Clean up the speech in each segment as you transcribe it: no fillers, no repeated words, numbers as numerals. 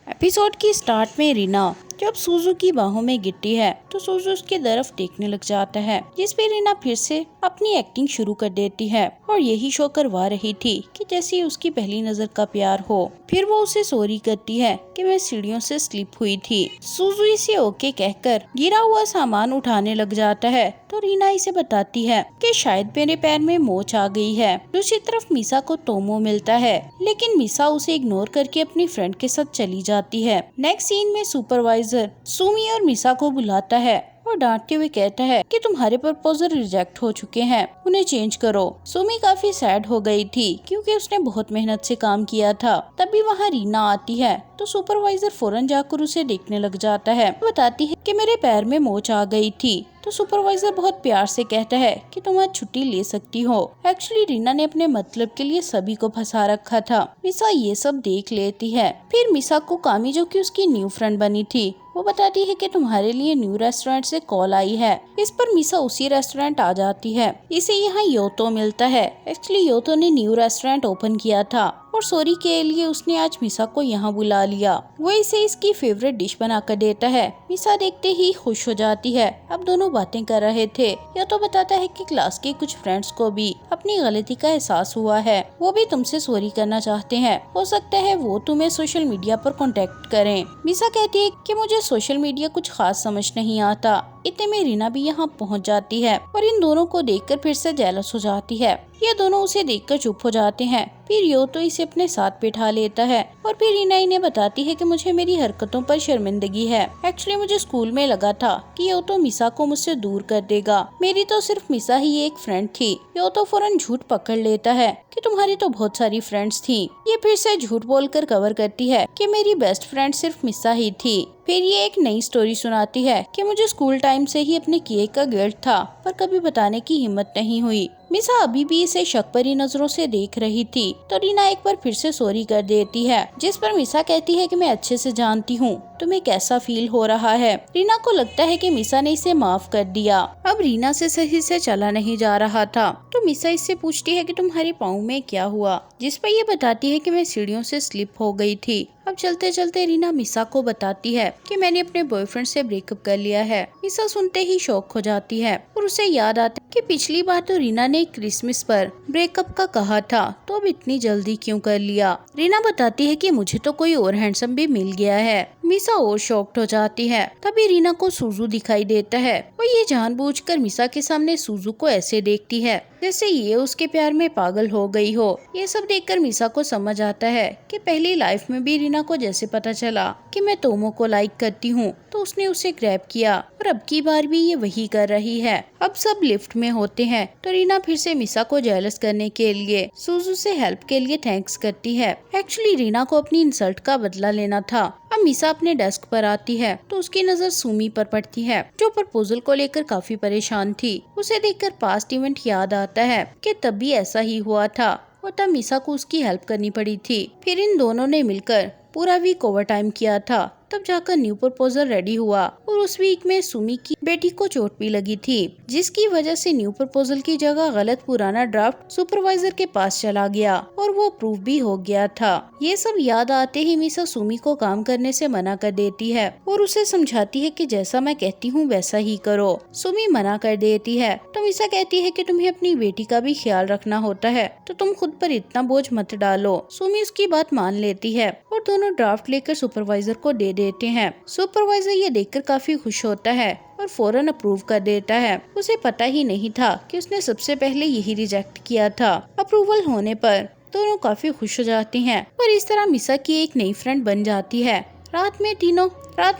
Episode की start में रीना जब सूजू की बाहों में गिरती है तो सूजू उसकी तरफ देखने लग जाता है, जिस पे रीना फिर से अपनी एक्टिंग शुरू कर देती है और यही शो करवा रही थी कि जैसे उसकी पहली नजर का प्यार हो। फिर वो उसे सॉरी करती है कि मैं सीढ़ियों से स्लिप हुई थी। सूजू इसे ओके कहकर गिरा हुआ सामान उठाने लग जाता है तो रीना इसे बताती है कि शायद मेरे पैर में मोच आ गई है। दूसरी तरफ मिसा को तोमो मिलता है, लेकिन मिसा उसे इग्नोर करके अपनी फ्रेंड के साथ चली जाती है। नेक्स्ट सीन में सुपरवाइजर सुमी और मिसा को बुलाता है और डांटते हुए कहता है कि तुम्हारे प्रपोजल रिजेक्ट हो चुके हैं, उन्हें चेंज करो। सुमी काफी सैड हो गई थी क्योंकि उसने बहुत मेहनत से काम किया था। तभी वहाँ रीना आती है तो सुपरवाइजर फौरन जाकर उसे देखने लग जाता है। बताती है कि मेरे पैर में मोच आ गई थी। तो सुपरवाइजर बहुत प्यार से कहता है कि तुम आज छुट्टी ले सकती हो। एक्चुअली रीना ने अपने मतलब के लिए सभी को फंसा रखा था। मिसा ये सब देख लेती है। फिर मिसा को कामी, जो कि उसकी न्यू फ्रेंड बनी थी, वो बताती है कि तुम्हारे लिए न्यू रेस्टोरेंट से कॉल आई है। इस पर मिसा उसी रेस्टोरेंट आ जाती है। इसे यहाँ योतो मिलता है। एक्चुअली योतो ने न्यू रेस्टोरेंट ओपन किया था और सॉरी के लिए उसने आज मिसा को यहाँ बुला लिया। वो इसे इसकी फेवरेट डिश बनाकर देता है। मिसा देखते ही खुश हो जाती है। अब दोनों बातें कर रहे थे। योतो बताता है कि क्लास के कुछ फ्रेंड्स को भी अपनी गलती का एहसास हुआ है, वो भी तुमसे सॉरी करना चाहते हैं। हो सकता है वो तुम्हें सोशल मीडिया पर कांटेक्ट करें। मिसा कहती है कि मुझे सोशल मीडिया कुछ खास समझ नहीं आता। इतने में रीना भी यहाँ पहुँच जाती है और इन दोनों को देखकर फिर से जेलस हो जाती है। ये दोनों उसे देखकर चुप हो जाते हैं। फिर योतो इसे अपने साथ बिठा लेता है और फिर रीना इन्हें बताती है कि मुझे मेरी हरकतों पर शर्मिंदगी है। एक्चुअली मुझे स्कूल में लगा था कि योतो मिसा को मुझसे दूर कर देगा। मेरी तो सिर्फ मिसा ही एक फ्रेंड थी। योतो फौरन झूठ पकड़ लेता है कि तुम्हारी तो बहुत सारी फ्रेंड्स थी। ये फिर से झूठ बोलकर कवर करती है कि मेरी बेस्ट फ्रेंड सिर्फ मिसा ही थी। फिर ये एक नई स्टोरी सुनाती है कि मुझे स्कूल टाइम से ही अपने किए का गिल्ट था, पर कभी बताने की हिम्मत नहीं हुई। मिसा अभी भी इसे शक भरी नजरों से देख रही थी तो रीना एक बार फिर से सॉरी कर देती है, जिस पर मिसा कहती है कि मैं अच्छे से जानती हूँ तुम्हें कैसा फील हो रहा है। रीना को लगता है कि मिसा ने इसे माफ कर दिया। अब रीना से सही से चला नहीं जा रहा था तो मिसा इससे पूछती है कि तुम्हारे पाँव में क्या हुआ, जिस पर ये बताती है कि मैं सीढ़ियों से स्लिप हो गई थी। अब चलते चलते रीना मिसा को बताती है कि मैंने अपने बॉयफ्रेंड से ब्रेकअप कर लिया है। मिसा सुनते ही शॉक हो जाती है और उसे याद आता है कि पिछली बार तो रीना ने क्रिसमस पर ब्रेकअप का कहा था, तो अब इतनी जल्दी क्यों कर लिया। रीना बताती है कि मुझे तो कोई और हैंडसम भी मिल गया है। मिसा और शॉक्ड हो जाती है। तभी रीना को सूजू दिखाई देता है और ये जानबूझकर मिसा के सामने सूजू को ऐसे देखती है जैसे ये उसके प्यार में पागल हो गई हो। ये सब देखकर मिसा को समझ आता है कि पहली लाइफ में भी रीना को जैसे पता चला कि मैं तोमो को लाइक करती हूँ तो उसने उसे ग्रैब किया और अब की बार भी ये वही कर रही है। अब सब लिफ्ट में होते हैं तो रीना फिर से मिसा को जेलस करने के लिए सूजू से हेल्प के लिए थैंक्स करती है। एक्चुअली रीना को अपनी इंसल्ट का बदला लेना था। अब मिसा अपने डेस्क पर आती है तो उसकी नजर सुमी पर पड़ती है, जो प्रपोजल को लेकर काफी परेशान थी। उसे देखकर पास्ट इवेंट याद आता है कि तब भी ऐसा ही हुआ था और तब मिसा को उसकी हेल्प करनी पड़ी थी। फिर इन दोनों ने मिलकर पूरा वीक ओवर टाइम किया था, तब जाकर न्यू प्रपोजल रेडी हुआ और उस वीक में सुमी की बेटी को चोट भी लगी थी, जिसकी वजह से न्यू प्रपोजल की जगह गलत पुराना ड्राफ्ट सुपरवाइजर के पास चला गया और वो अप्रूव भी हो गया था। ये सब याद आते ही मिसा सुमी को काम करने से मना कर देती है और उसे समझाती है कि जैसा मैं कहती हूँ वैसा ही करो। सुमी मना कर देती है तो मिसा कहती है कि तुम्हें अपनी बेटी का भी ख्याल रखना होता है, तो तुम खुद पर इतना बोझ मत डालो। सुमी उसकी बात मान लेती है और दोनों ड्राफ्ट लेकर सुपरवाइजर को दे देते हैं। सुपरवाइजर ये देखकर काफी खुश होता है और फौरन अप्रूव कर देता है। उसे पता ही नहीं था कि उसने सबसे पहले यही रिजेक्ट किया था। अप्रूवल होने पर दोनों काफी खुश हो जाती हैं और इस तरह मिसा की एक नई फ्रेंड बन जाती है। रात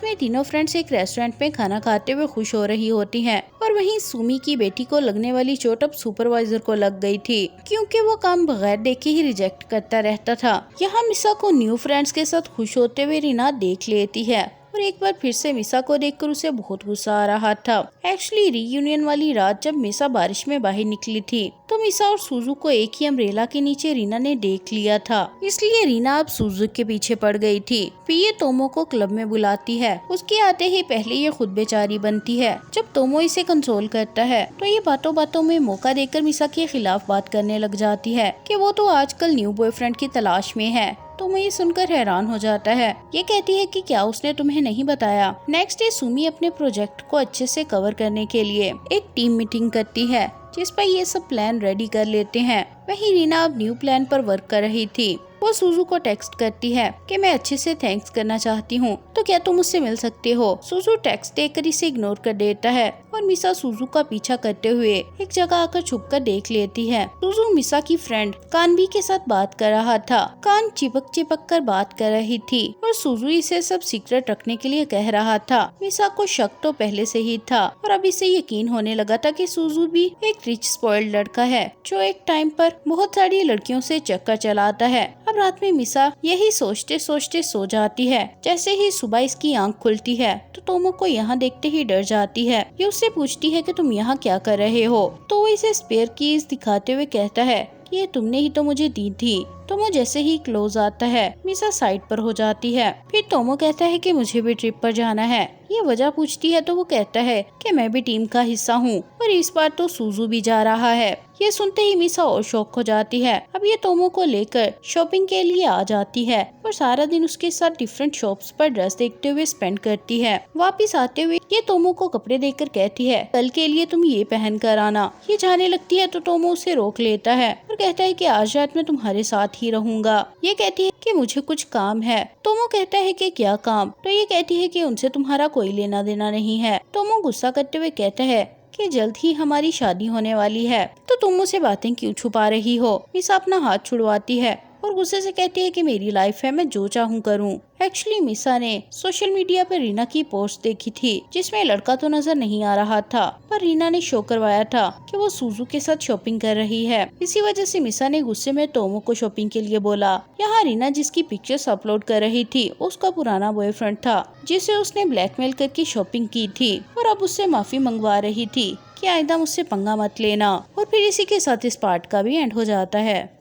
में तीनों फ्रेंड्स एक रेस्टोरेंट में खाना खाते हुए खुश हो रही होती हैं और वहीं सुमी की बेटी को लगने वाली चोट अब सुपरवाइजर को लग गई थी, क्योंकि वो काम बगैर देखे ही रिजेक्ट करता रहता था। यहाँ मिसा को न्यू फ्रेंड्स के साथ खुश होते हुए रीना देख लेती है और एक बार फिर से मिसा को देखकर उसे बहुत गुस्सा आ रहा था। एक्चुअली रीयूनियन वाली रात जब मिसा बारिश में बाहर निकली थी तो मिसा और सूजू को एक ही अम्ब्रेला के नीचे रीना ने देख लिया था, इसलिए रीना अब सूजू के पीछे पड़ गई थी। फिर ये तोमो को क्लब में बुलाती है। उसके आते ही पहले ये खुद बेचारी बनती है। जब तोमो इसे कंसोल करता है तो ये बातों बातों में मौका देकर मिसा के खिलाफ बात करने लग जाती है कि वो तो आजकल न्यू बॉयफ्रेंड की तलाश में है। तोमो ये सुनकर हैरान हो जाता है। ये कहती है कि क्या उसने तुम्हें नहीं बताया। नेक्स्ट डे सुमी अपने प्रोजेक्ट को अच्छे से कवर करने के लिए एक टीम मीटिंग करती है, जिस पर ये सब प्लान रेडी कर लेते हैं। वहीं रीना अब न्यू प्लान पर वर्क कर रही थी। वो सुजू को टेक्स्ट करती है कि मैं अच्छे से थैंक्स करना चाहती हूँ, तो क्या तुम मुझसे मिल सकते हो। सुजू टेक्स्ट देखकर इसे इग्नोर कर देता है और मिसा सुजू का पीछा करते हुए एक जगह आकर छुपकर देख लेती है। सुजू मिसा की फ्रेंड कानबी के साथ बात कर रहा था। कान चिपक चिपक कर बात कर रही थी और सुजू इसे सब सीक्रेट रखने के लिए कह रहा था। मिसा को शक तो पहले से ही था और अब इसे यकीन होने लगा था कि सुजू भी एक रिच स्पॉइल्ड लड़का है जो एक टाइम पर बहुत सारी लड़कियों से चक्कर चलाता है। अब रात में मिसा यही सोचते सोचते सो जाती है। जैसे ही सुबह इसकी आंख खुलती है तो तोमो को यहाँ देखते ही डर जाती है। ये उससे पूछती है कि तुम यहाँ क्या कर रहे हो, तो वो इसे स्पेयर कीज दिखाते हुए कहता है कि ये तुमने ही तो मुझे दी थी। तोमो जैसे ही क्लोज आता है मिसा साइड पर हो जाती है। फिर तोमो कहता है कि मुझे भी ट्रिप पर जाना है। ये वजह पूछती है तो वो कहता है कि मैं भी टीम का हिस्सा हूँ और इस बार तो सुजू भी जा रहा है। ये सुनते ही मिसा और शॉक हो जाती है। अब ये तोमो को लेकर शॉपिंग के लिए आ जाती है और सारा दिन उसके साथ डिफरेंट शॉप्स पर ड्रेस देखते हुए स्पेंड करती है। वापिस आते हुए ये तोमो को कपड़े देकर कहती है कल के लिए तुम ये पहन कर आना। ये जाने लगती है तो तोमो उसे रोक लेता है और कहता है कि आज रात मैं तुम्हारे साथ ही रहूंगा। ये कहती है कि मुझे कुछ काम है। तोमो कहता है कि क्या काम, तो ये कहती है कि उनसे तुम्हारा कोई लेना देना नहीं है। तोमो गुस्सा करते हुए कहता है कि जल्द ही हमारी शादी होने वाली है, तो तुम मुझसे बातें क्यों छुपा रही हो। मिसा अपना हाथ छुड़वाती है और गुस्से से कहती है कि मेरी लाइफ है, मैं जो चाहूँ करूँ। एक्चुअली मिसा ने सोशल मीडिया पर रीना की पोस्ट देखी थी जिसमें लड़का तो नजर नहीं आ रहा था, पर रीना ने शो करवाया था कि वो सुजू के साथ शॉपिंग कर रही है। इसी वजह से मिसा ने गुस्से में तोमो को शॉपिंग के लिए बोला। यहाँ रीना जिसकी पिक्चर्स अपलोड कर रही थी उसका पुराना बॉयफ्रेंड था जिसे उसने ब्लैकमेल करके शॉपिंग की थी और अब उससे माफी मंगवा रही थी कि आइंदा मुझसे पंगा मत लेना। और फिर इसी के साथ इस पार्ट का भी एंड हो जाता है।